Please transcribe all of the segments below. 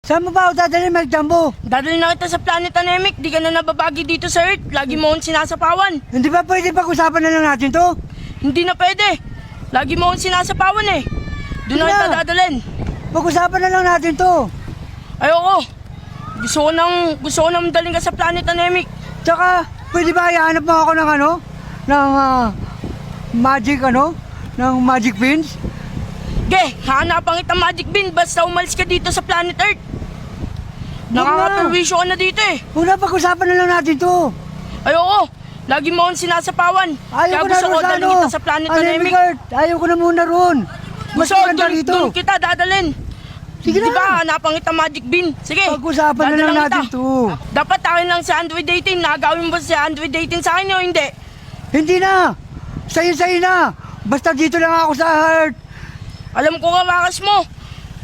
Saan mo ba ako dadalhin, Mike Jumbo? Dadalhin na kita sa Planet Anemic. Di ka na nababagi dito sa Earth. Lagi mo akong sinasapawan. Hindi ba pwede pag-usapan na lang natin to? Hindi na pwede. Lagi mo akong sinasapawan eh. Doon na Sige kita na. dadalhin. Pag-usapan na lang natin to. Ayoko. Gusto ko nang daling ka sa Planet Anemic. Tsaka, pwede ba ihanap mo ako ng ng magic beans? Ge, hahanapan kita Magic Bean basta umalis ka dito sa Planet Earth. Nakakaperwisyo ka na dito eh. Una, pag-usapan na lang natin to. Ayoko. Lagi mo akong sinasapawan. Ayaw Kaya ko na gusto ko ron sa dalhin kita sa Planet Anemic. Earth. Ayaw ko na muna ron. Mas Gusto ko maganda dito. doon kita dadalhin. Sige na. Diba, hanapan kita Magic Bean. Sige, Pag-usapan na lang dadalan natin kita. to. Dapat akin lang si Android 18. Nagawin mo si Android 18 sa akin o hindi? Hindi na. Sa'yo na. Basta dito lang ako sa Earth. Alam ko kawakas mo.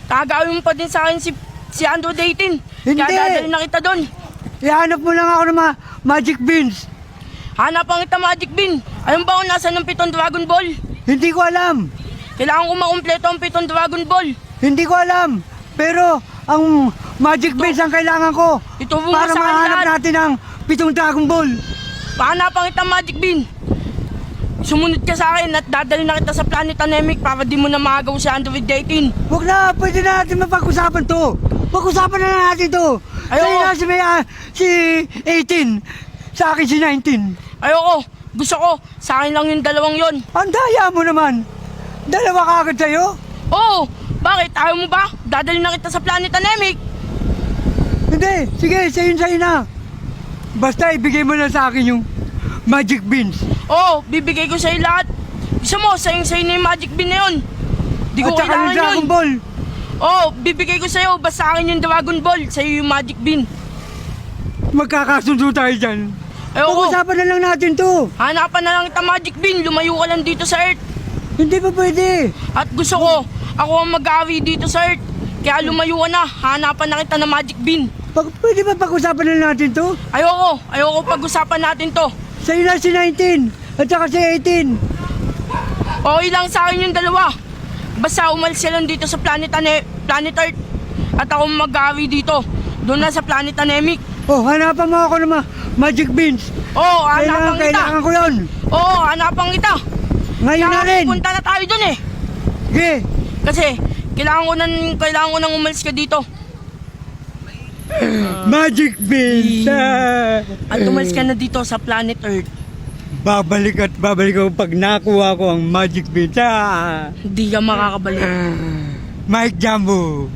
Gagawin mo pa din sa akin si Android 18. Hindi. Kaya dadalhin na kita doon. Ihanap mo lang ako ng mga magic beans. Hanapan kita Magic Bean. Alam ba kung nasa ng 7 Dragon Ball? Hindi ko alam. Kailangan ko makumpleto ang 7 Dragon Ball. Hindi ko alam. Pero ang magic beans ang kailangan ko Ito mo para sa akin mahanap lahat. natin ang 7 Dragon Ball. Hanapan kita Magic Bean. Sumunod ka sa akin at dadalhin na kita sa Planet Anemic para di mo na maagaw si Android 18. Huwag na, pwede na natin mapag-usapan to. Pag-usapan na lang natin to. Ayoko. Sa'yo na si 18. Sa akin si 19. Ayoko. Gusto ko. Sa akin lang yung dalawang yon. Ang daya mo naman. Dalawa ka agad sa'yo. Oo. Bakit? Ayaw mo ba? Dadalhin na kita sa Planet Anemic. Hindi, sige, sa'yo na. Basta ibigay mo na sa akin yung magic beans. Oo. Bibigay ko sa'yo lahat. Gusto mo, sa'yo na yung Magic Bean na yun. Di ko At saka yung kailangan Dragon yun. Ball. Oo. Bibigay ko sa'yo. Basta akin yung Dragon Ball. Sa'yo yung Magic Bean. Magkakasundo tayo dyan. Ayoko. Pag-usapan na lang natin to. Hanapan na lang kita Magic Bean. Lumayo ka lang dito sa Earth. Hindi pa pwede. At gusto ko, ako ang mag-awi dito sa Earth. Kaya lumayo ka na. Hanapan na kita ng Magic Bean. Pwede ba pag-usapan na lang natin to? Ayoko pag-usapan natin to. Sa'yo na si 19 at saka si 18. Okay lang sa akin yung dalawa. Basta umalis ka lang dito sa Planet Earth. At ako mag-awi dito. Doon na sa Planet Anemic. Oh, hanapan mo ako ng mga magic beans. Oo, hanapan kita. Kailangan ko yun. Oo, hanapan kita. Ngayon na rin. Punta na tayo doon eh. Sige. Kasi kailangan ko nang umalis ka dito. Magic beans. At umalis ka na dito sa Planet Earth. Babalik ako pag nakuha ko ang magic beans. Hindi ka makakabalik. Mike Jumbo.